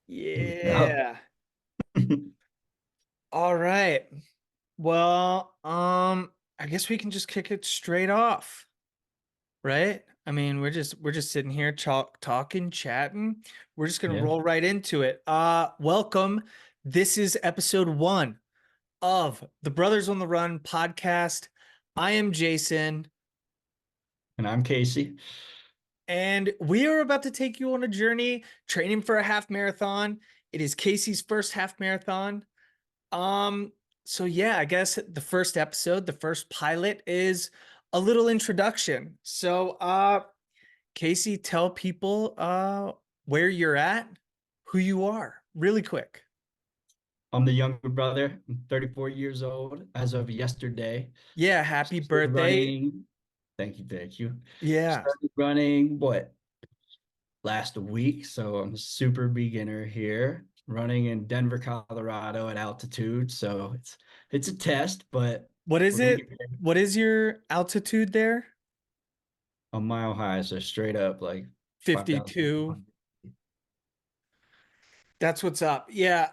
Yep. Yeah. All right. Well, I guess we can just kick it straight off, right? I mean, we're just sitting here talking, chatting. We're just gonna Yeah. roll right into it. Welcome. This is episode 1 of the Brothers on the Run podcast. I am Jason, And I'm Casey. and we are about to take you on a journey training for a half marathon. It is Casey's first half marathon. Um, so yeah, I guess the first episode, the first pilot is a little introduction. So Casey, tell people where you're at, who you are, really quick. I'm the younger brother. I'm 34 years old as of yesterday. Yeah, happy Started birthday. running. Thank you. Thank you. Yeah. Started running, last week. So I'm a super beginner here, running in Denver, Colorado at altitude. So it's a test, but What is we're gonna it? get there. What is your altitude there? A mile high, so straight up like 5,000. 52. That's what's up. Yeah.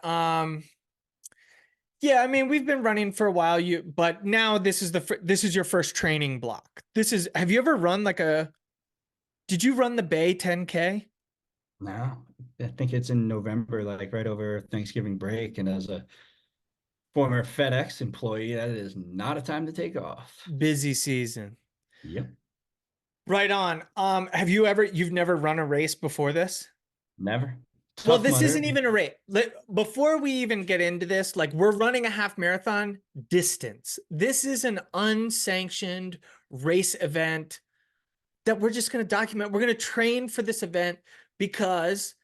Yeah, I mean, we've been running for a while, but now this is your first training block. Have you ever run did you run the Bay 10K? Now, I think it's in November, like right over Thanksgiving break. And as a former FedEx employee, that is not a time to take off. Busy season. Yep. Right on. You've never run a race before this? Never. Well, Tough this Mudder. isn't even a race. Before we even get into this, like we're running a half marathon distance. This is an unsanctioned race event that we're just going to document. We're going to train for this event because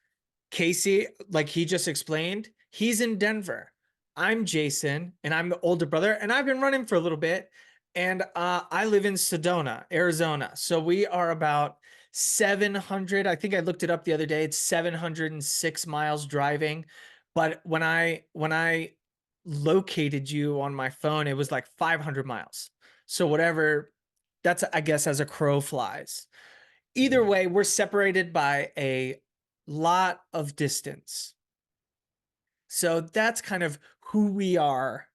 Casey, like he just explained, he's in Denver. I'm Jason, and I'm the older brother, and I've been running for a little bit. And I live in Sedona, Arizona. So we are about 700. I think I looked it up the other day. It's 706 miles driving. But when I located you on my phone, it was like 500 miles. So whatever, that's I guess as a crow flies. Either Yeah. way, we're separated by a lot of distance. So that's kind of who we are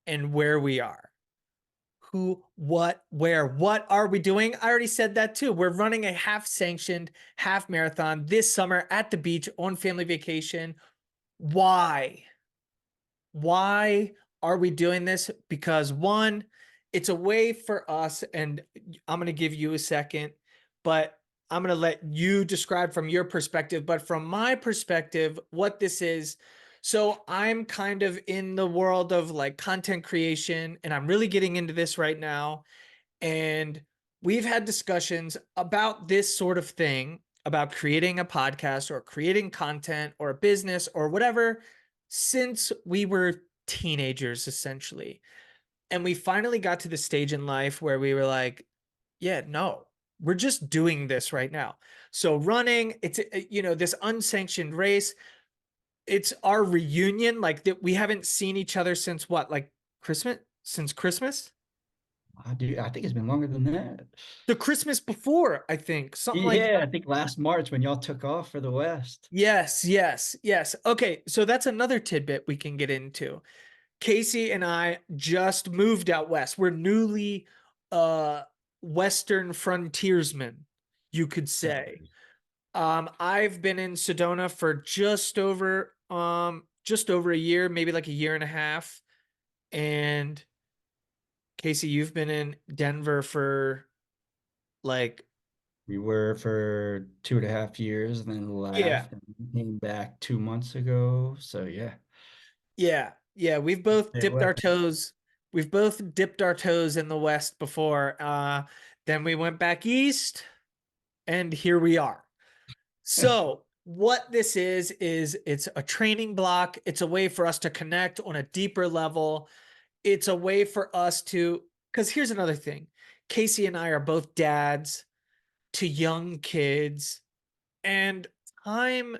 and where we are. Who, what, where, what are we doing? I already said that too. We're running a half sanctioned half marathon this summer at the beach on family vacation. Why? Why are we doing this? Because one, it's a way for us, and I'm going to give you a second, but I'm going to let you describe from your perspective. But from my perspective, what this is, so I'm kind of in the world of like content creation, and I'm really getting into this right now. And we've had discussions about this sort of thing, about creating a podcast or creating content or a business or whatever, since we were teenagers, essentially. And we finally got to the stage in life where we were like, yeah, no, we're just doing this right now. So running, this unsanctioned race, it's our reunion. Like that, we haven't seen each other since what, like Christmas? Since Christmas? I think it's been longer than that. The Christmas before, I think, something like Yeah, I that. think last March when y'all took off for the West. Yes, yes, yes. Okay, so that's another tidbit we can get into. Casey and I just moved out west. We're newly uh Western frontiersmen, you could say. Settlers. I've been in Sedona for just over a year, maybe like a year and a half. And Casey, you've been in Denver for like, We were for 2.5 years, then yeah, left and came back 2 months ago. So yeah. yeah, yeah. We've both Stay dipped our west. toes. We've both dipped our toes in the West before. Then we went back east, and here we are. So, what this is it's a training block. It's a way for us to connect on a deeper level. It's a way for us to, because here's another thing. Casey and I are both dads to young kids, and time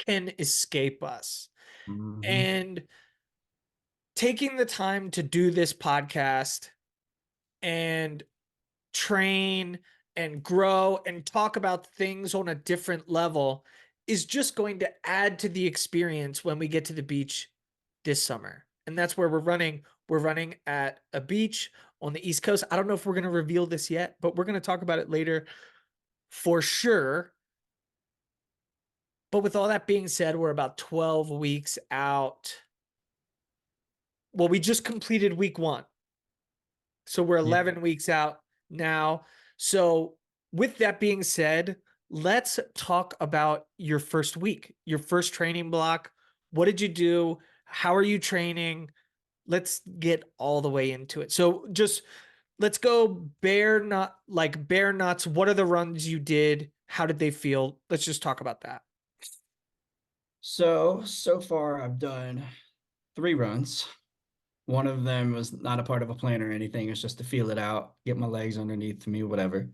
can escape us. Mhm. And taking the time to do this podcast and train and grow and talk about things on a different level, is just going to add to the experience when we get to the beach this summer. And that's where we're running. We're running at a beach on the East Coast. I don't know if we're going to reveal this yet, but we're going to talk about it later for sure. But with all that being said, we're about 12 weeks out. Well, we just completed week 1. So we're Yeah. 11 weeks out now. So with that being said, let's talk about your first week, your first training block. What did you do? How are you training? Let's get all the way into it. So just let's go bare nuts. What are the runs you did? How did they feel? Let's just talk about that. So far I've done 3 runs. One of them was not a part of a plan or anything. It's just to feel it out, get my legs underneath me, whatever.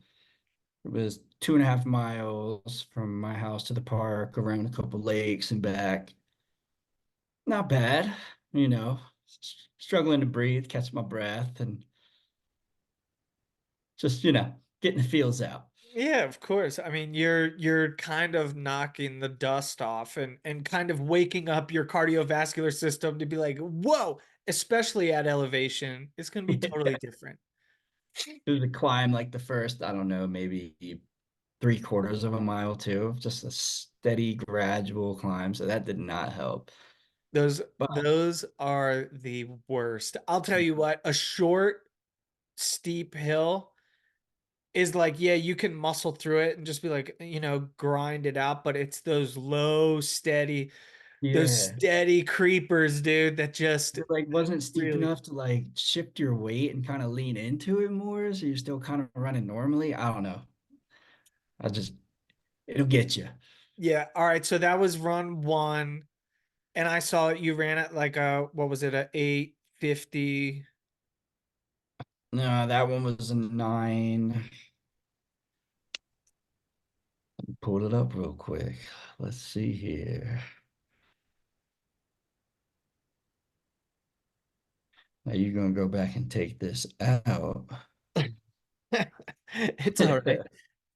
It was 2.5 miles from my house to the park, around a couple lakes and back. Not bad, you know, struggling to breathe, catch my breath, and just, getting the feels out. Yeah, of course. I mean, you're kind of knocking the dust off and kind of waking up your cardiovascular system to be like, "Whoa," especially at elevation. It's going to be totally different. It was a climb like the first, I don't know, maybe 3/4 of a mile too, just a steady, gradual climb. So that did not help. Those But those are the worst. I'll tell you what, a short, steep hill is like, yeah, you can muscle through it and just be like, grind it out, but it's those low, those yeah, steady creepers, dude, that just it like wasn't steep really. enough to like shift your weight and kind of lean into it more. So you're still kind of running normally. I don't know. I just it'll get you. Yeah. All right. So that was run 1. And I saw it. You ran it like what was it? A 8:50. No, that one was a 9. Pulled it up real quick. Let's see here. Now you're gonna go back and take this out. It's all right.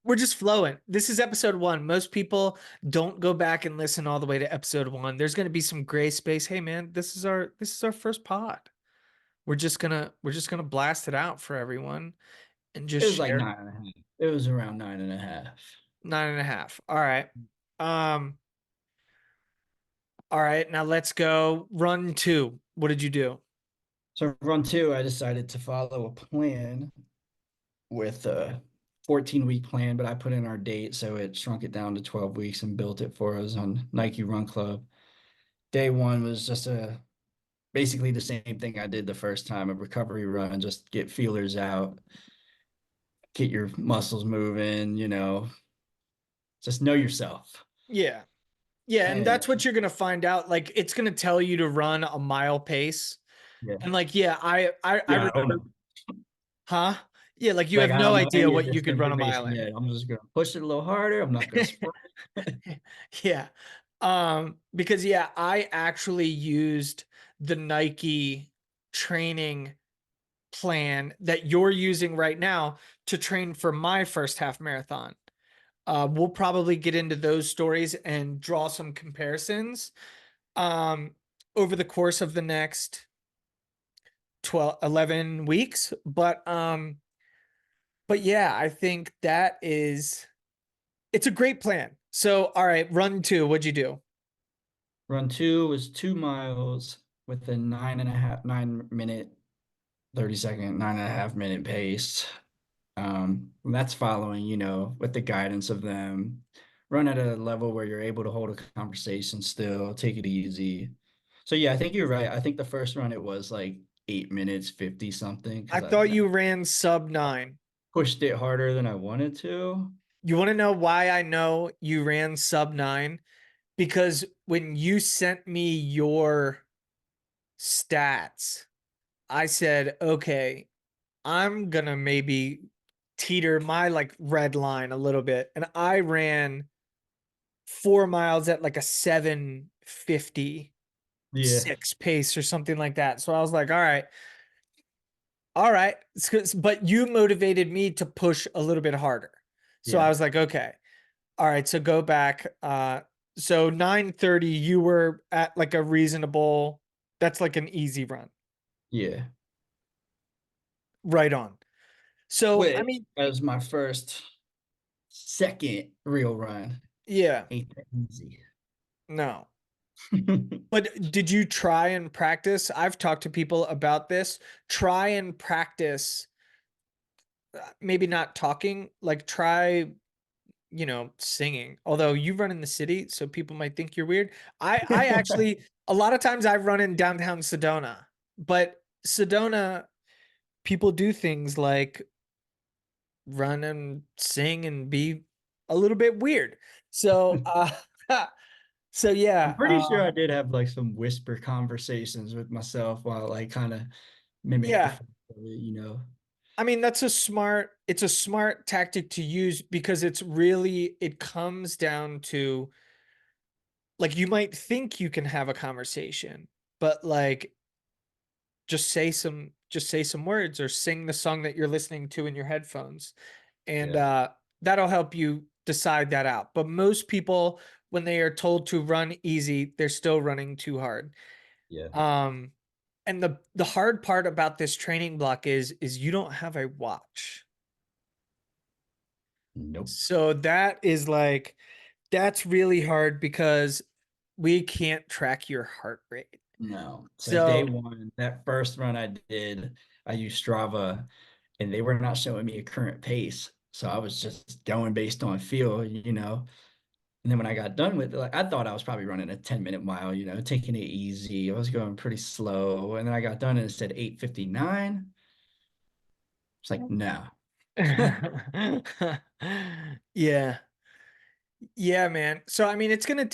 We're just flowing. This is episode 1. Most people don't go back and listen all the way to episode 1. There's going to be some gray space. Hey man, this is our first pod. We're just gonna blast it out for everyone and It just was like share 9.5. It was around 9.5. 9.5. All right. Um, all right, now let's go run 2. What did you do? So run 2, I decided to follow a plan with a 14-week plan, but I put in our date, so it shrunk it down to 12 weeks and built it for us on Nike Run Club. Day 1 was just basically the same thing I did the first time, a recovery run, just get feelers out, get your muscles moving, just know yourself. Yeah. Yeah, and And that's what you're gonna find out. Like, it's gonna tell you to run a mile pace, yeah, and like, yeah, I yeah, I don't remember, know. huh? Yeah, like you Like have I no don't know idea any of what you this could run a mile information in. yet. I'm just gonna push it a little harder. I'm not gonna sprint. Yeah. Because yeah, I actually used the Nike training plan that you're using right now to train for my first half marathon. We'll probably get into those stories and draw some comparisons um over the course of the next 11 weeks, but yeah, I think it's a great plan. So all right, run 2, what'd you do? Run 2 was 2 miles with a 9.5, 9 minute, 30 second, 9.5 minute pace. And that's following, with the guidance of them. Run at a level where you're able to hold a conversation still, take it easy. So yeah, I think you're right. I think the first run it was like 8 minutes, 50 something, I because I thought you ran sub 9. pushed it harder than I wanted to. You want to know why I know you ran sub 9? Because when you sent me your stats, I said, okay, I'm gonna maybe teeter my like red line a little bit. And I ran 4 miles at like a 7:56 Yeah. pace or something like that. So I was like, all right. But you motivated me to push a little bit harder. So I Yeah. was like, okay, all right. So go back. So 9:30, you were at like a reasonable, that's like an easy run. Yeah. Right on. So, I Which mean, as my second real run. yeah, Ain't that easy. no. But did you try and practice? I've talked to people about this. Try and practice, maybe not talking, like try, singing. Although you run in the city, so people might think you're weird. I actually, a lot of times I run in downtown Sedona, but Sedona, people do things like run and sing and be a little bit weird. So, so I'm yeah, pretty sure I did have like some whisper conversations with myself while like kind of mimic the yeah. flow of it, you know. I mean, it's a smart tactic to use because it comes down to, like, you might think you can have a conversation, but like just say some words or sing the song that you're listening to in your headphones. And Yeah. that'll help you decide that out. But most people, when they are told to run easy, they're still running too hard. Yeah. Um, and the hard part about this training block is you don't have a watch. Nope. So that's really hard because we can't track your heart rate. No. So day So one, that first run I did, I used Strava and they were not showing me a current pace. So I was just going based on feel, you know. And then when I got done with it, like I thought I was probably running a 10-minute mile, you know, taking it easy. I was going pretty slow. And then I got done and it said 8:59. It's like, no. yeah. Yeah, man. So I mean, it's going to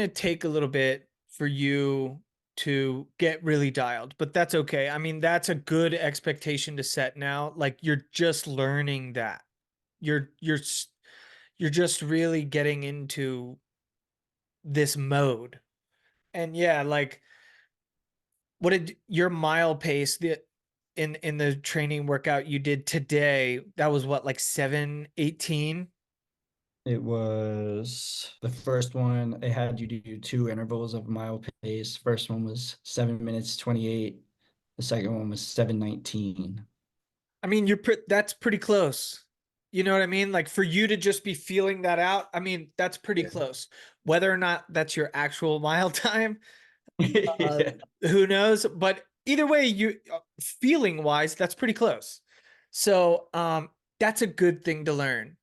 take a little bit for you to get really dialed, but that's okay. I mean, that's a good expectation to set now. Like you're just learning that. You're you're just really getting into this mode. And yeah, like what did your mile pace in the training workout you did today? That was what, like 7:18? It was the first one. It had you do two intervals of mile pace. First one was 7 minutes 28. The second one was 7:19. I mean, that's pretty close. You know what I mean? Like for you to just be feeling that out, I mean, that's pretty Yeah. close. Whether or not that's your actual mile time, uh, Yeah. who knows? But either way, you feeling wise, that's pretty close. So, that's a good thing to learn.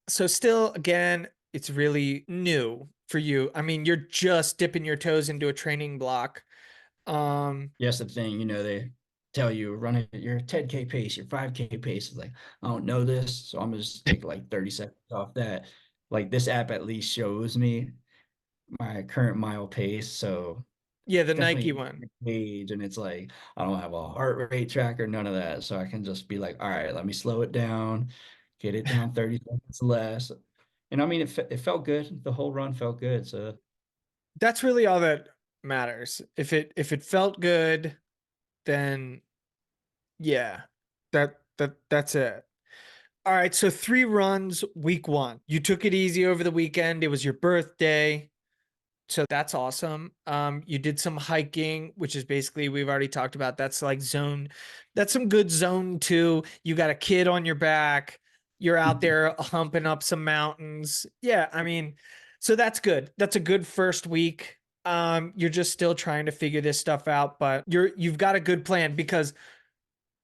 So still, again, it's really new for you. I mean, you're just dipping your toes into a training block. Um, Yes, the thing, you know, they tell you run at your 10K pace, your 5K pace. It's like, I don't know this, so I'm just take like 30 seconds off that. Like this app at least shows me my current mile pace. So yeah, the Nike definitely one. page and it's like I don't have a heart rate tracker, none of that. So I can just be like, all right, let me slow it down, get it down 30 seconds less. And I mean, it felt good. The whole run felt good. So That's really all that matters. If it felt good, then yeah, that's it. All right, so 3 runs week 1. You took it easy over the weekend. It was your birthday. So that's awesome. You did some hiking, which is basically, we've already talked about. That's some good zone 2. You got a kid on your back. You're out there humping up some mountains. Yeah, I mean, so that's good. That's a good first week. You're just still trying to figure this stuff out, but you've got a good plan because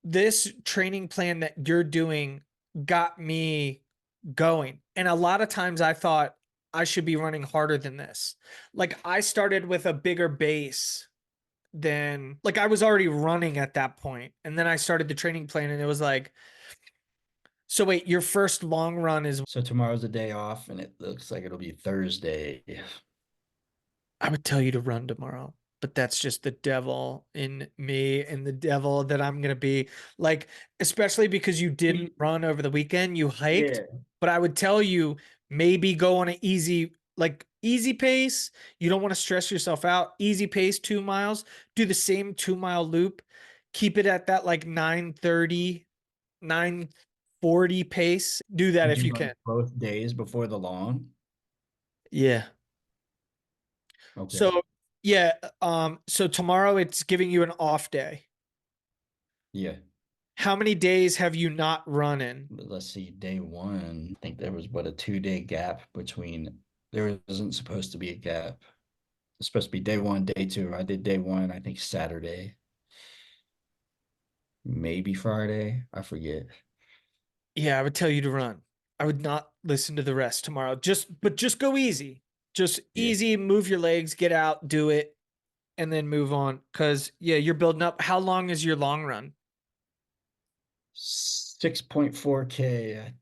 this training plan that you're doing got me going. And a lot of times I thought I should be running harder than this. Like I started with a bigger base than, like, I was already running at that point. And then I started the training plan and it was like, so wait, your first long run is, so tomorrow's a day off and it looks like it'll be Thursday. I would tell you to run tomorrow, but that's just the devil in me and the devil that I'm going to be, like, especially because you didn't run over the weekend, you hiked. Yeah. But I would tell you, maybe go on an easy pace. You don't want to stress yourself out. Easy pace, 2 miles, do the same 2 mile loop, keep it at that like 9:30, 9:40 pace. Do that Did if you you run can. both days before the long? Yeah. Okay. So yeah, so tomorrow it's giving you an off day. Yeah. How many days have you not run in? But let's see, day one, I think there was but a 2 day gap between, there wasn't supposed to be a gap. It's supposed to be day one, day two. I did day one, I think Saturday, maybe Friday. I forget. Yeah, I would tell you to run. I would not listen to the rest tomorrow. Just go easy. Just Yeah. easy, move your legs, get out, do it, and then move on. Cause yeah, you're building up. How long is your long run? 6.4K.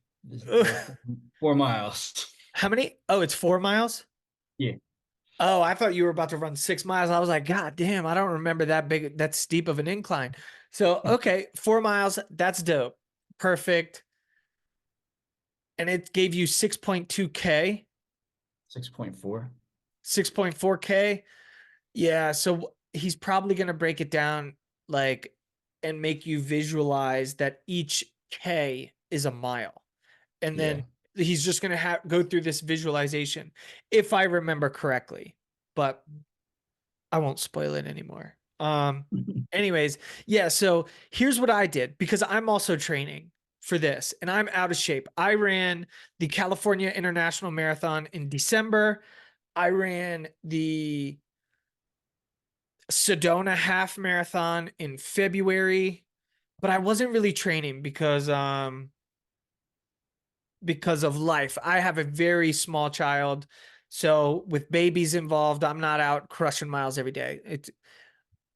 Ugh. 4 miles. How many? Oh, it's 4 miles? Yeah. Oh, I thought you were about to run 6 miles. I was like, God damn, I don't remember that big, that steep of an incline. So, okay, 4 miles. That's dope. Perfect. And it gave you 6.2K, 6.4. 6.4K. Yeah. So he's probably going to break it down like and make you visualize that each K is a mile. And Yeah. then he's just going to go through this visualization, if I remember correctly. But I won't spoil it anymore. Anyways, yeah, so here's what I did because I'm also training for this and I'm out of shape. I ran the California International Marathon in December. I ran the Sedona half marathon in February, but I wasn't really training because of life. I have a very small child. So with babies involved, I'm not out crushing miles every day.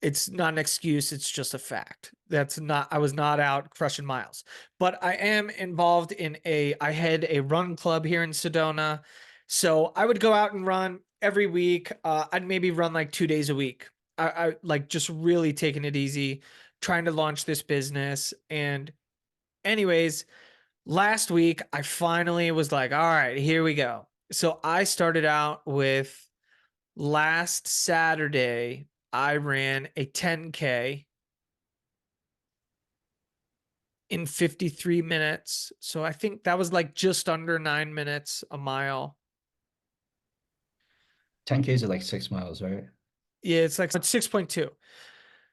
It's not an excuse, it's just a fact. I was not out crushing miles. But I am involved in I had a run club here in Sedona. So I would go out and run every week. I'd maybe run like 2 days a week. I like just really taking it easy, trying to launch this business. And anyways, last week I finally was like, all right, here we go. So I started out with last Saturday, I ran a 10K in 53 minutes. So I think that was like just under 9 minutes a mile. 10Ks are like 6 miles, right? Yeah, it's like 6.2.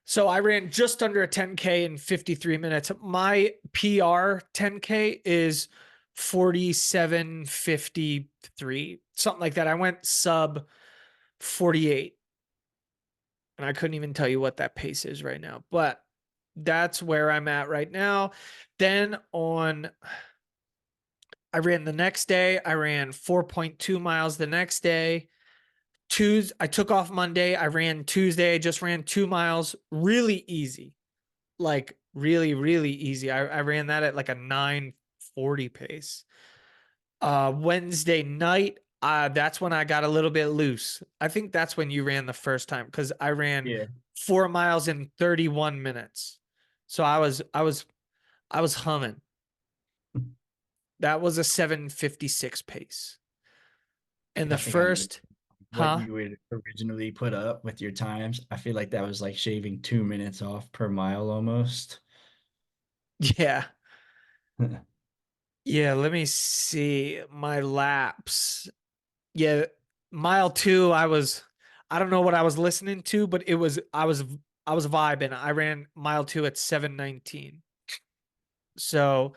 So I ran just under a 10K in 53 minutes. My PR 10K is 47:53, something like that. I went sub 48. And I couldn't even tell you what that pace is right now, but that's where I'm at right now. Then I ran the next day. I ran 4.2 miles the next day. Tuesday, I took off Monday. I ran Tuesday. I just ran 2 miles. Really easy. Like really, really easy. I ran that at like a 9:40 pace. Wednesday night, that's when I got a little bit loose. I think that's when you ran the first time because I ran Yeah. 4 miles in 31 minutes. So I was humming. That was a 7:56 pace. And the I think I know first, what huh? you would originally put up with your times. I feel like that was like shaving 2 minutes off per mile almost. Yeah. Yeah, let me see my laps. Yeah, mile two, I don't know what I was listening to, but I was vibing. I ran mile two at 7:19. So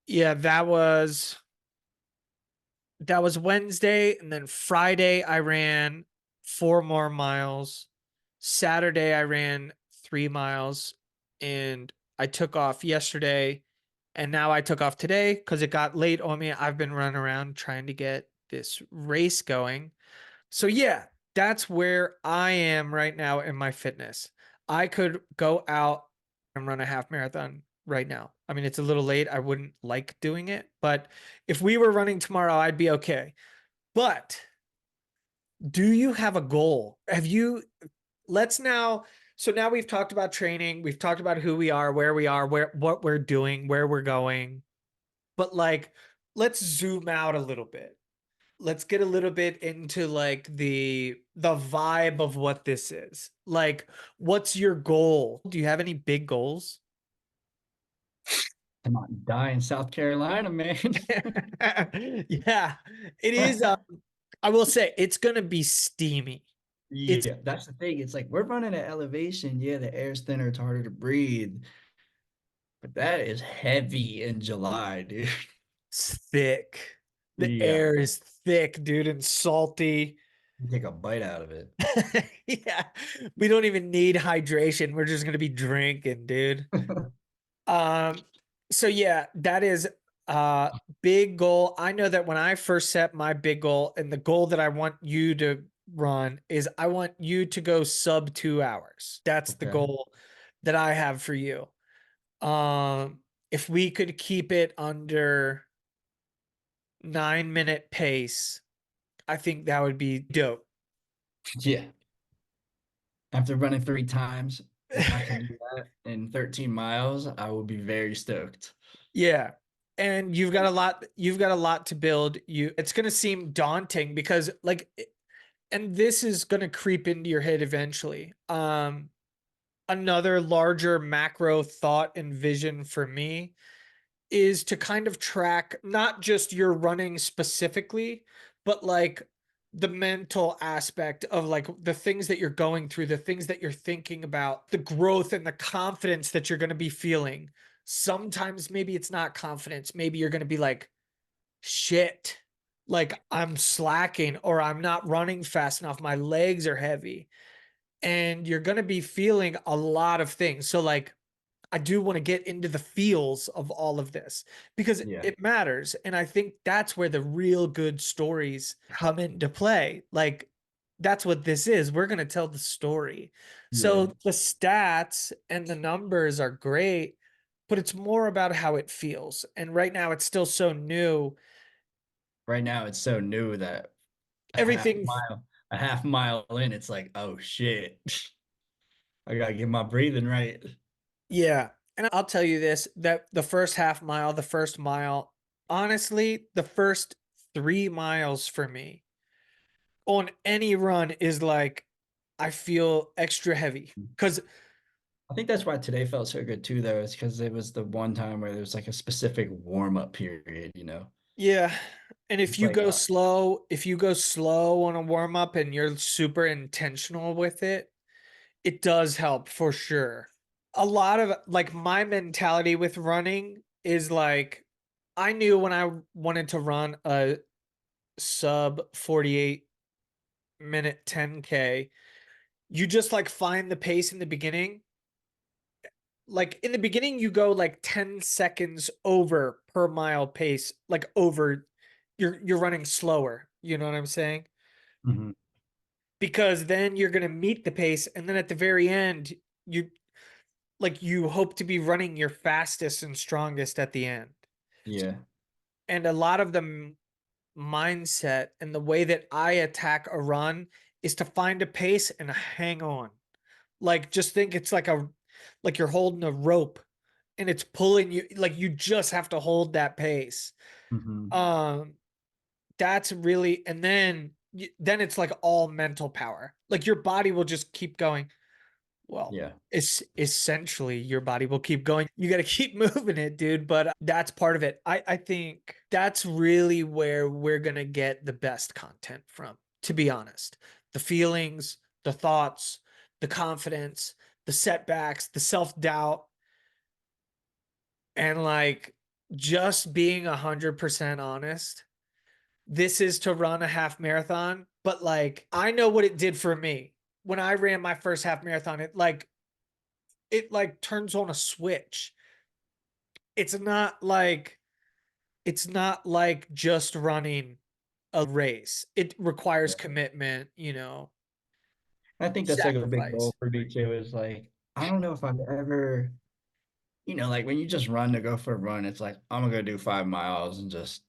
yeah, that was Wednesday, and then Friday I ran 4 more miles. Saturday I ran 3 miles, and I took off yesterday, and now I took off today because it got late on me. I've been running around trying to get this race going. So yeah, that's where I am right now in my fitness. I could go out and run a half marathon right now. I mean, it's a little late. I wouldn't like doing it, but if we were running tomorrow, I'd be okay. But do you have a goal? Let's now, so now we've talked about training, we've talked about who we are, where what we're doing, where we're going. But like let's zoom out a little bit. Let's get a little bit into like the vibe of what this is. Like, what's your goal? Do you have any big goals? Come on, die in South Carolina, man. Yeah, it is. I will say it's gonna be steamy. It's Yeah, that's the thing. It's like we're running at elevation. Yeah, the air's thinner, it's harder to breathe, but that is heavy in July, dude. thick. The Yeah, air is thick, dude, and salty. take a bite out of it. Yeah. We don't even need hydration. We're just gonna be drinking, dude. Um, so yeah, that is uh big goal. I know that when I first set my big goal and the goal that I want you to run is I want you to go sub 2 hours. That's the Okay. goal that I have for you. If we could keep it under 9 minute pace, I think that would be dope. Yeah. After running 3 times, if I can do that in 13 miles, I will be very stoked. Yeah. And you've got a lot to build. It's going to seem daunting because and this is going to creep into your head eventually. Another larger macro thought and vision for me is to kind of track not just your running specifically, but like the mental aspect of like the things that you're going through, the things that you're thinking about, the growth and the confidence that you're going to be feeling. Sometimes maybe it's not confidence. Maybe you're going to be like, shit, like I'm slacking or I'm not running fast enough. My legs are heavy. And you're going to be feeling a lot of things. So, like, I do want to get into the feels of all of this because Yeah. it matters. And I think that's where the real good stories come into play. Like, that's what this is. We're going to tell the story. Yeah. So the stats and the numbers are great, but it's more about how it feels. And right now, it's still so new. Right now it's so new that a half Everything, mile, a half mile in, it's like, oh shit. I gotta get my breathing right. yeah. And I'll tell you this that the first half mile, the first mile, honestly, the first 3 miles for me on any run is like I feel extra heavy because I think that's why today felt so good too, though, is because it was the one time where there was like a specific warm-up period, you know? yeah. And It's like, if you go slow on a warm up and you're super intentional with it, it does help for sure. A lot of like my mentality with running is like I knew when I wanted to run a sub 48-minute 10K, you just like find the pace in the beginning. Like in the beginning, you go like 10 seconds over per mile pace, like over you're running slower. You know what I'm saying? mhm, Because then you're gonna meet the pace, and then at the very end, you you hope to be running your fastest and strongest at the end. yeah. And a lot of the mindset and the way that I attack a run is to find a pace and hang on. Like just think it's like you're holding a rope and it's pulling you like you just have to hold that pace. Mhm, Um that's really and then it's like all mental power. Like your body will just keep going. Well, yeah. it's essentially your body will keep going. You got to keep moving it, dude. But that's part of it. I think that's really where we're going to get the best content from, to be honest. The feelings, the thoughts, the confidence, the setbacks, the self doubt, and like just being 100% honest. This is to run a half marathon, but like I know what it did for me. When I ran my first half marathon, it like turns on a switch. It's not like it's not like just running a race. It requires Yeah. commitment, I think that's like a big goal sacrifice. for me too, is like, I don't know if I've ever, like when you just run to go for a run, it's like, I'm gonna go do 5 miles and just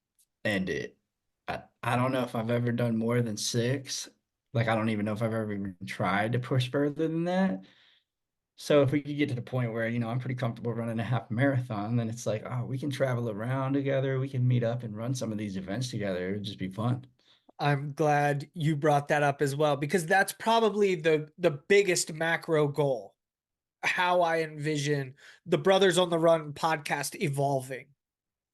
end it. I don't know if I've ever done more than six. Like, I don't even know if I've ever even tried to push further than that. So if we could get to the point where, I'm pretty comfortable running a half marathon, then it's like, oh, we can travel around together. We can meet up and run some of these events together. It would just be fun. I'm glad you brought that up as well because that's probably the biggest macro goal. How I envision the Brothers on the Run podcast evolving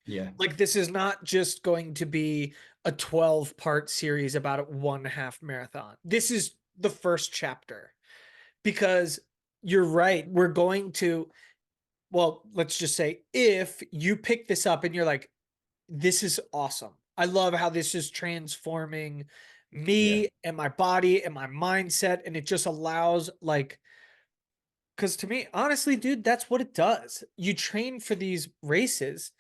Yeah. Like, this is not just going to be a 12-part series about a 1.5 marathon. This is the first chapter, because you're right. We're going to, well, let's just say if you pick this up and you're like, this is awesome. I love how this is transforming Yeah. me and my body and my mindset. And it just allows, like, because to me, honestly, dude, that's what it does. You train for these races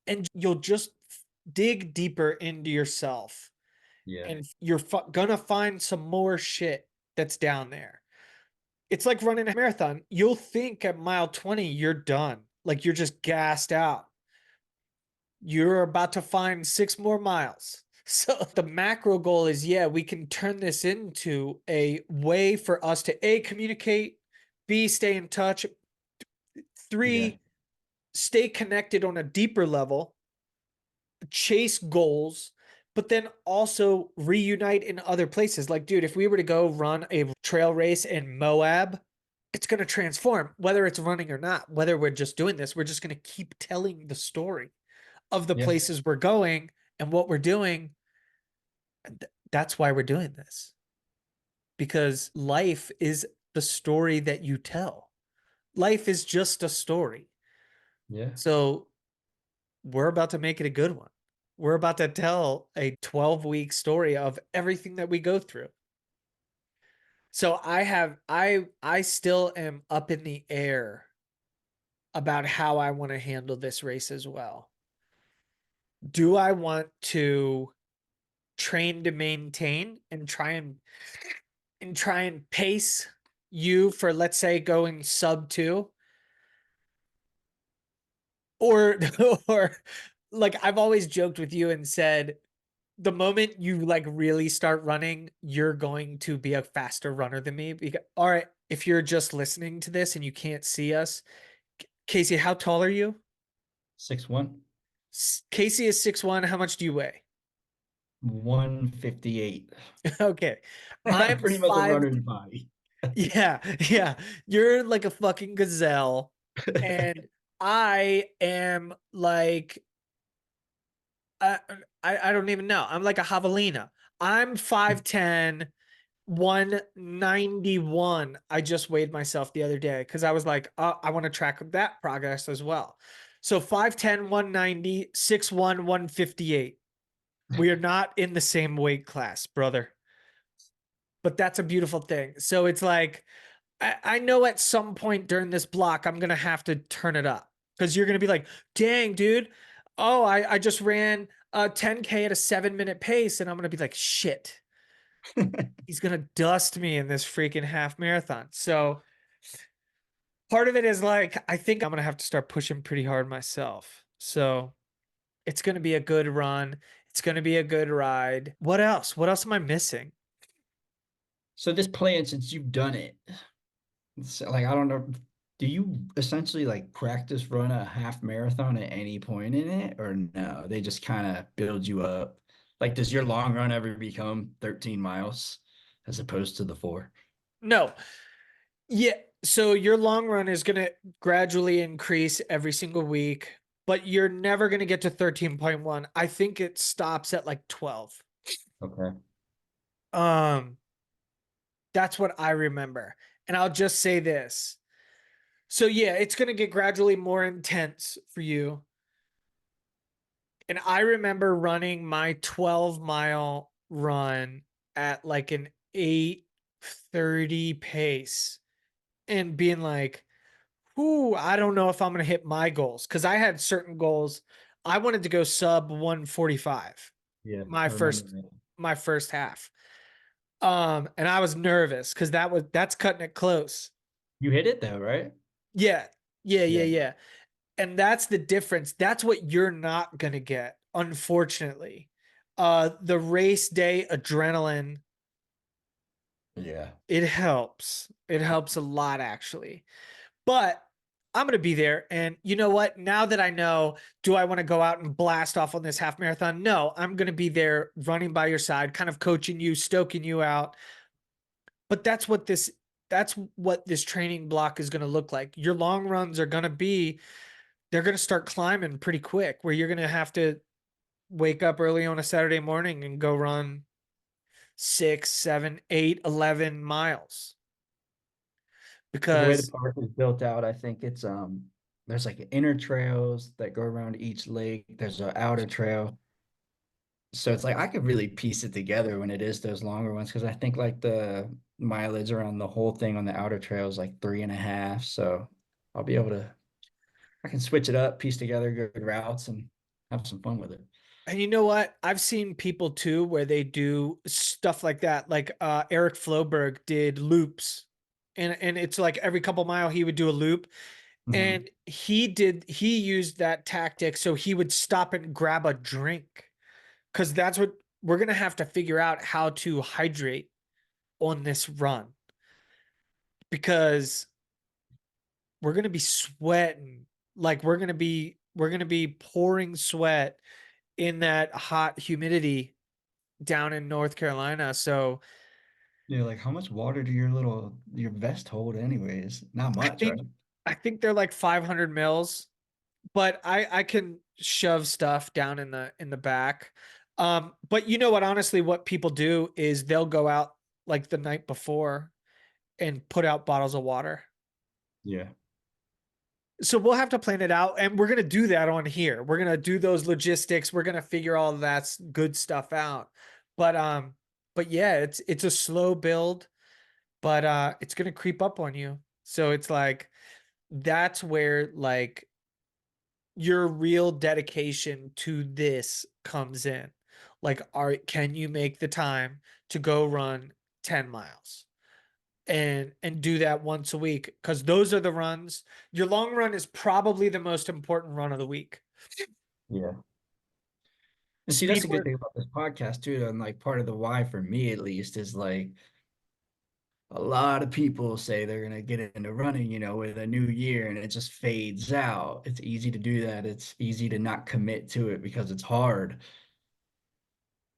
and you'll just dig deeper into yourself, Yeah. and you're gonna find some more shit that's down there. It's like running a marathon. You'll think at mile 20, you're done. Like, you're just gassed out. You're about to find 6 more miles. So the macro goal is, yeah, we can turn this into a way for us to A, communicate, B, stay in touch, Yeah. 3, stay connected on a deeper level, chase goals, but then also reunite in other places. Like, dude, if we were to go run a trail race in Moab, it's going to transform, whether it's running or not. Whether we're just doing this, we're just going to keep telling the story of the Yeah. places we're going and what we're doing. That's why we're doing this, because life is the story that you tell. Life is just a story. Yeah. So we're about to make it a good one. We're about to tell a 12-week story of everything that we go through. So I still am up in the air about how I want to handle this race as well. Do I want to train to maintain and try and pace you for, let's say, going sub 2, or or like, I've always joked with you and said, the moment you like really start running, you're going to be a faster runner than me. Because, all right, if you're just listening to this and you can't see us, Casey, how tall are you? 6'1", Casey is 6'1". How much do you weigh? 158. Okay. I'm I'm pretty much a 5. runner's body. Yeah, yeah. You're like a fucking gazelle. And I am like, uh, I don't even know. I'm like a javelina. I'm 5'10", 191. I just weighed myself the other day because I was like, I want to track that progress as well. So 5'10", 190, 6'1", 158. We are not in the same weight class, brother. But that's a beautiful thing. So it's like, I know at some point during this block, I'm going to have to turn it up, because you're going to be like, dang, dude. Oh, I just ran a 10K at a 7-minute pace. And I'm going to be like, shit. He's going to dust me in this freaking half marathon. So part of it is like, I think I'm going to have to start pushing pretty hard myself. So it's going to be a good run. It's going to be a good ride. What else? What else am I missing? So this plan, since you've done it, it's like, I don't know, do you essentially like practice run a half marathon at any point in it, or no? They just kind of build you up. Like, does your long run ever become 13 miles as opposed to the 4? No. Yeah. So your long run is going to gradually increase every single week, but you're never going to get to 13.1. I think it stops at like 12. Okay. Um, that's what I remember. And I'll just say this. So yeah, it's going to get gradually more intense for you. And I remember running my 12-mile run at like an 8:30 pace and being like, ooh, I don't know if I'm going to hit my goals, because I had certain goals. I wanted to go sub 145 Yeah, my I remember first that. my first half. And I was nervous because that's cutting it close. You hit it though, right? Yeah. Yeah, yeah, Yeah. yeah. And that's the difference. That's what you're not going to get, unfortunately. The race day adrenaline, Yeah. it helps. It helps a lot, actually. But I'm going to be there. And you know what? Now that I know, do I want to go out and blast off on this half marathon? No, I'm going to be there running by your side, kind of coaching you, stoking you out. But that's what this training block is going to look like. Your long runs are going to be they're going to start climbing pretty quick, where you're going to have to wake up early on a Saturday morning and go run 6, 7, 8, 11 miles. Well, the way the Because park is built out, I think it's there's like inner trails that go around each lake. There's an outer trail. So it's like I could really piece it together when it is those longer ones because I think like the mileage around the whole thing on the outer trail is like 3.5. So I'll be able to I can switch it up, piece together good routes and have some fun with it. And you know what? I've seen people too where they do stuff like that. Like Eric Floberg did loops. And it's like every couple mile he would do a loop. Mhm. And he used that tactic so he would stop and grab a drink. Cause that's what we're gonna have to figure out, how to hydrate on this run. Because we're gonna be sweating. Like we're gonna be pouring sweat in that hot humidity down in North Carolina. So Yeah, like how much water do your vest hold anyways? Not I much, right? think I think they're like 500 mils, but I can shove stuff down in the back. But you know what? Honestly, what people do is they'll go out like the night before and put out bottles of water. Yeah. So we'll have to plan it out, and we're gonna do that on here. We're gonna do those logistics. We're gonna figure all that good stuff out. But but yeah, it's a slow build, but it's gonna creep up on you. So it's like that's where like your real dedication to this comes in. Like, can you make the time to go run 10 miles and do that once a week? Because those are the runs. Your long run is probably the most important run of the week. Yeah. And see, that's Speed the good work. thing about this podcast too. And like part of the why for me at least is like a lot of people say they're gonna get into running, with a new year and it just fades out. It's easy to do that. It's easy to not commit to it because it's hard.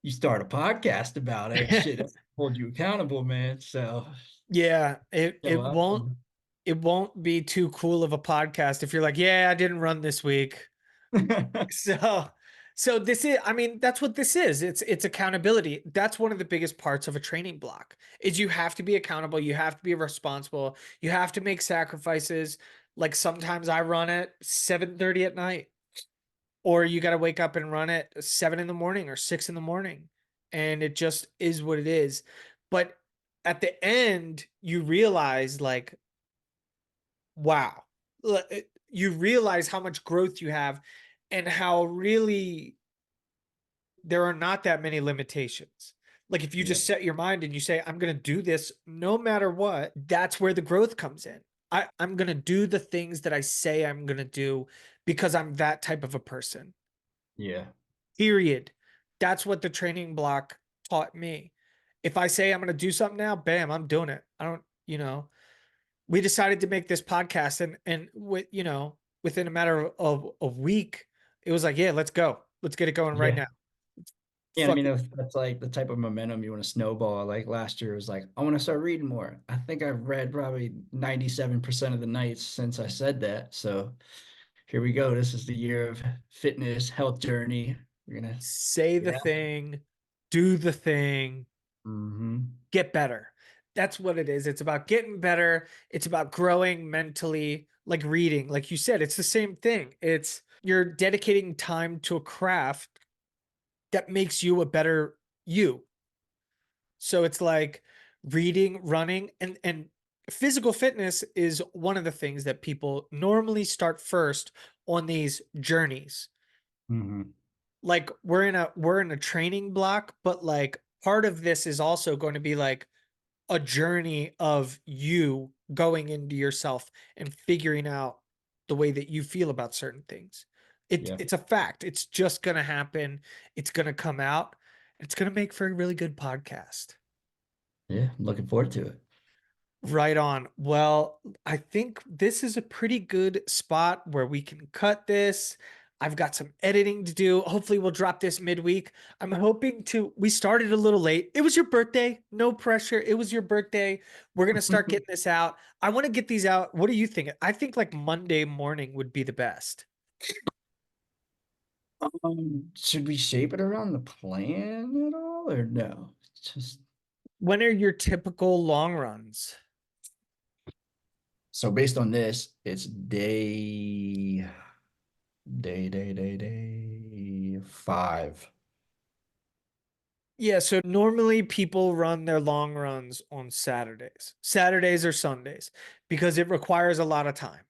You start a podcast about it, shit, it'll hold you accountable, man. So Yeah, show up it won't be too cool of a podcast if you're like, yeah, I didn't run this week. and So so this is, I mean, that's what this is. It's accountability. That's one of the biggest parts of a training block. Is you have to be accountable, you have to be responsible, you have to make sacrifices. Like sometimes I run at 7:30 at night, or you got to wake up and run at 7 in the morning or 6 in the morning. And it just is what it is. But at the end, you realize like, wow. You realize how much growth you have and how really there are not that many limitations. Like if you yeah, just set your mind and you say, I'm going to do this no matter what, that's where the growth comes in. I'm going to do the things that I say I'm going to do because I'm that type of a person. yeah, Period. That's what the training block taught me. If I say I'm going to do something now, bam, I'm doing it. I don't, we decided to make this podcast, and with, within a matter of a week, it was like, yeah, let's go. Let's get it going right yeah. now. Yeah, I Fuck mean, it. that's like the type of momentum you want to snowball. Like last year was like, I want to start reading more. I think I've read probably 97% of the nights since I said that. So here we go. This is the year of fitness, health journey. We're gonna Say the get out. thing, do the thing, Mm-hmm. get better. That's what it is. It's about getting better. It's about growing mentally, like reading. Like you said, it's the same thing. It's you're dedicating time to a craft that makes you a better you. So it's like reading, running, and physical fitness is one of the things that people normally start first on these journeys. Mm-hmm. Like we're in a training block, but like part of this is also going to be like a journey of you going into yourself and figuring out the way that you feel about certain things. Yeah. It's a fact. It's just going to happen. It's going to come out. It's going to make for a really good podcast. Yeah. I'm looking forward to it. Right on. Well, I think this is a pretty good spot where we can cut this. I've got some editing to do. Hopefully, we'll drop this midweek. I'm hoping to. We started a little late. It was your birthday. No pressure. It was your birthday. We're going to start getting this out. I want to get these out. What do you think? I think like Monday morning would be the best. Should we shape it around the plan at all or no? It's just When are your typical long runs? so based on this, it's day 5. Yeah, so normally people run their long runs on Saturdays or Sundays, because it requires a lot of time.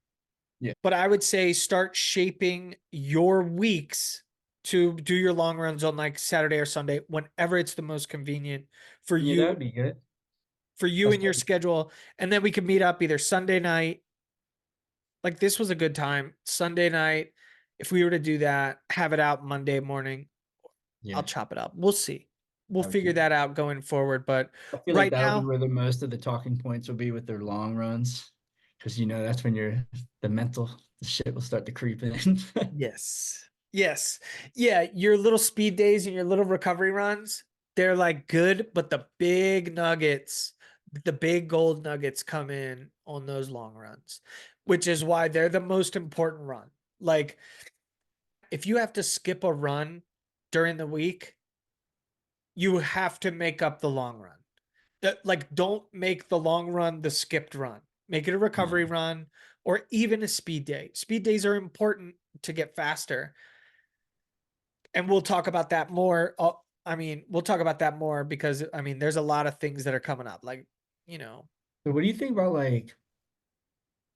Yeah. But I would say start shaping your weeks to do your long runs on like Saturday or Sunday, whenever it's the most convenient for Yeah, that you, would be good. and your schedule. And then we can meet up either Sunday night. Like this was a good time. Sunday night, if we were to do that, have it out Monday morning, Yeah. I'll chop it up. We'll see. We'll figure Okay. that out going forward. But I feel like right that'll be now, where the most of the talking points will be with their long runs. Because that's when the shit will start to creep in. yes. Yes. Yeah, your little speed days and your little recovery runs, they're like good, but the big gold nuggets come in on those long runs, which is why they're the most important run. Like if you have to skip a run during the week, you have to make up the long run. Like don't make the long run the skipped run. Make it a recovery Yeah. run or even a speed day. Speed days are important to get faster. And we'll talk about that more. We'll talk about that more because there's a lot of things that are coming up. Like, you know, So what do you think about like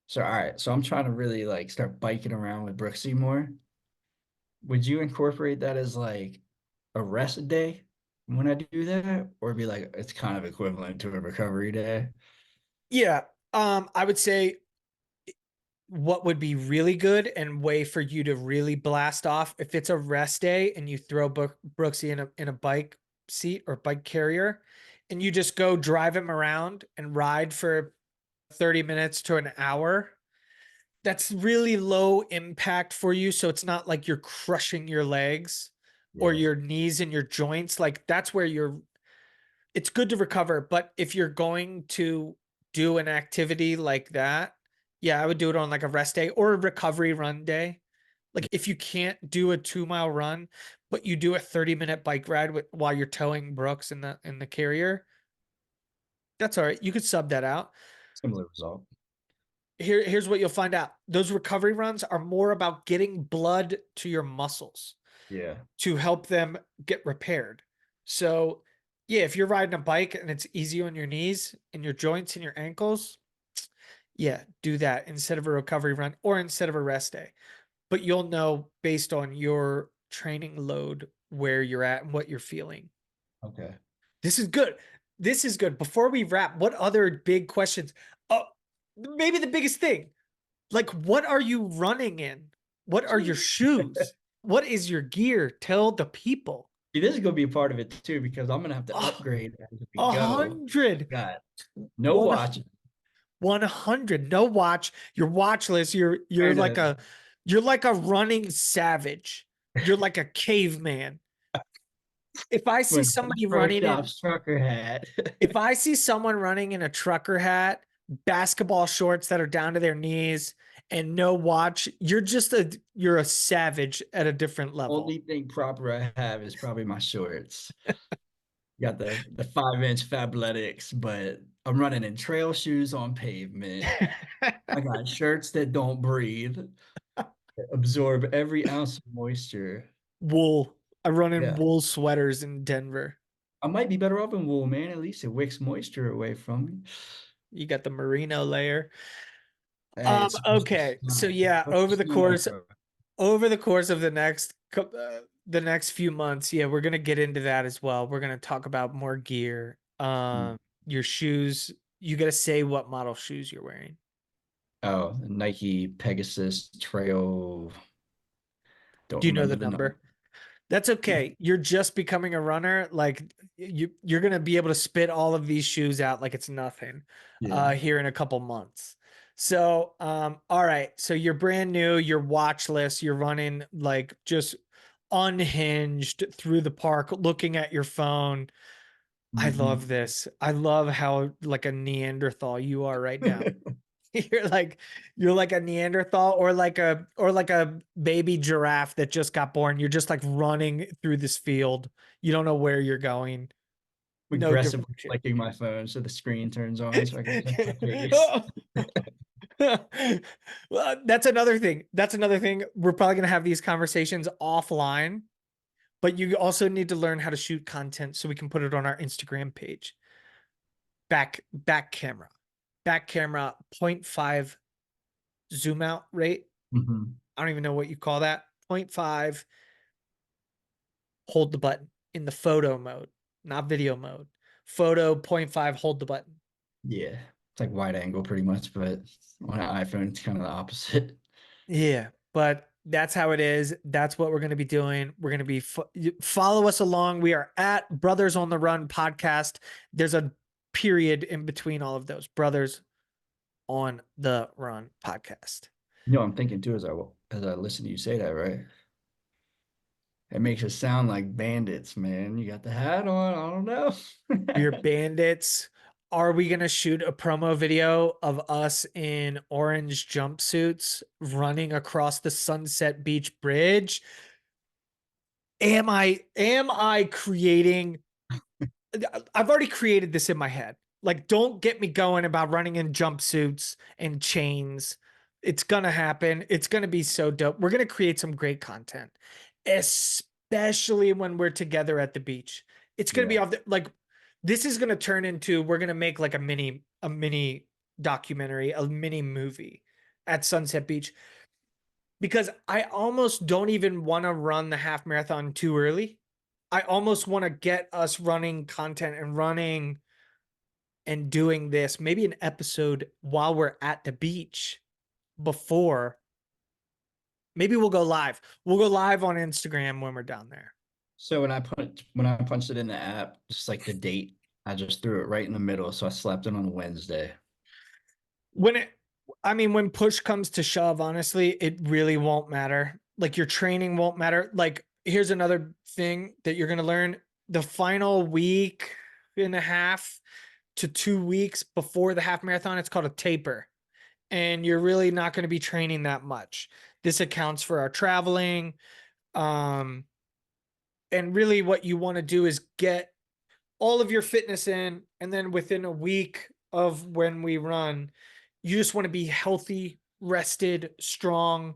so all right, so I'm trying to really like start biking around with Brooksy more. Would you incorporate that as like a rest day when I do that? Or be like it's kind of equivalent to a recovery day? yeah. I would say what would be really good and way for you to really blast off if it's a rest day and you throw Brooksy in a bike seat or bike carrier and you just go drive him around and ride for 30 minutes to an hour. That's really low impact for you. So it's not like you're crushing your legs or Yeah. your knees and your joints. Like that's where it's good to recover. But if you're going to do an activity like that, yeah, I would do it on like a rest day or a recovery run day. Like if you can't do a 2 mile run, but you do a 30-minute bike ride while you're towing Brooks in the carrier, that's all right. You could sub that out. Similar result. Here's what you'll find out. Those recovery runs are more about getting blood to your muscles Yeah. to help them get repaired. So, yeah, if you're riding a bike and it's easy on your knees and your joints and your ankles, yeah, do that instead of a recovery run or instead of a rest day. But you'll know based on your training load where you're at and what you're feeling. Okay. This is good. This is good. Before we wrap, what other big questions? Oh, maybe the biggest thing. Like, what are you running in? What are your shoes? What is your gear? Tell the people. See, this is gonna be a part of it too because I'm gonna have to Oh, upgrade as we a go. hundred. Got no One, watch. 100. No watch. You're watchless. Trying to You're like a running savage. You're like a caveman. If I see when somebody Pro running in, Shops trucker hat. if I see someone running in a trucker hat, basketball shorts that are down to their knees, and no watch, you're a savage at a different level. Only thing proper I have is probably my shorts. Got the 5-inch Fabletics, but I'm running in trail shoes on pavement. I got shirts that don't breathe, that absorb every ounce of moisture. Wool. I run in Yeah. wool sweaters in Denver. I might be better off in wool, man. At least it wicks moisture away from me. You got the merino layer. Hey, it's supposed to Okay. So snow. yeah, It's supposed to snow, bro. over the course of the next few months, yeah, we're gonna get into that as well. We're gonna talk about more gear. Your shoes. You gotta say what model shoes you're wearing. Oh, Nike Pegasus Trail. Don't Do you know the remember the number. number? That's okay. You're just becoming a runner. Like you're gonna be able to spit all of these shoes out like it's nothing Yeah. here in a couple months. So all right. So you're brand new, you're watchless, you're running like just unhinged through the park, looking at your phone. I Mhm. love this. I love how like a Neanderthal you are right now. you're like a Neanderthal or like a baby giraffe that just got born. You're just like running through this field. You don't know where you're going. No Aggressively direction. clicking my phone so the screen turns on so I can check my pace. Well, that's another thing. That's another thing. We're probably going to have these conversations offline, but you also need to learn how to shoot content so we can put it on our Instagram page. Back camera. Back camera 0.5 zoom out rate. Mhm. I don't even know what you call that. 0.5, hold the button in the photo mode, not video mode. Photo 0.5, hold the button. Yeah, it's like wide angle pretty much, but on an iPhone, it's kind of the opposite. Yeah, but that's how it is. That's what we're going to be doing. We're going to be follow us along. We are at Brothers on the Run podcast. There's a period in between all of those. Brothers on the Run podcast. You know, I'm thinking too as I listen to you say that, right? It makes us sound like bandits, man. You got the hat on. I don't know. We're bandits. Are we going to shoot a promo video of us in orange jumpsuits running across the Sunset Beach Bridge? Am I creating I've already created this in my head. Like, don't get me going about running in jumpsuits and chains. It's gonna happen. It's gonna be so dope. We're gonna create some great content, especially when we're together at the beach. It's gonna be Yeah. off like this is gonna turn into we're gonna make like a mini documentary, a mini movie at Sunset Beach because I almost don't even want to run the half marathon too early. I almost want to get us running content and running and doing this, maybe an episode while we're at the beach before. Maybe we'll go live. We'll go live on Instagram when we're down there. So when I punched it in the app, just like the date, I just threw it right in the middle. So I slept it on a Wednesday. When push comes to shove, honestly, it really won't matter. Like your training won't matter. Like here's another thing that you're going to learn. The final week and a half to 2 weeks before the half marathon, it's called a taper. And you're really not going to be training that much. This accounts for our traveling. And really what you want to do is get all of your fitness in. And then within a week of when we run, you just want to be healthy, rested, strong,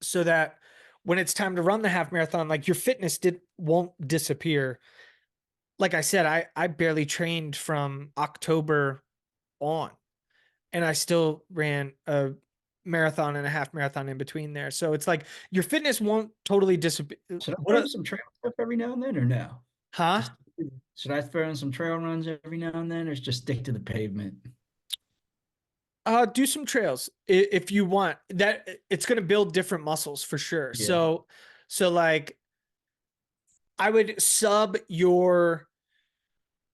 so that when it's time to run the half marathon, like your fitness won't disappear. Like I said, I barely trained from October on, and I still ran a marathon and a half marathon in between there. So it's like your fitness won't totally disappear. Should I throw in some trail stuff every now and then or no? Huh? Just should I throw in some trail runs every now and then or just stick to the pavement? Do some trails if you want. That it's going to build different muscles for sure. Yeah. So like I would sub your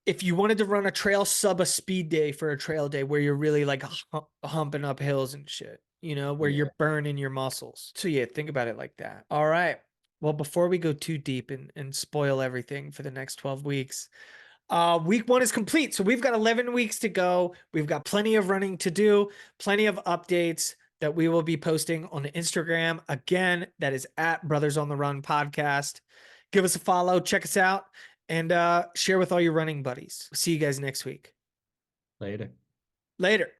if you wanted to run a trail, sub a speed day for a trail day where you're really like humping up hills and shit, where Yeah. you're burning your muscles. So yeah, think about it like that. All right. Well, before we go too deep and spoil everything for the next 12 weeks, week 1 is complete. So we've got 11 weeks to go. We've got plenty of running to do, plenty of updates that we will be posting on the Instagram. Again, that is at Brothers on the Run podcast. Give us a follow, check us out, and share with all your running buddies. See you guys next week. Later. Later.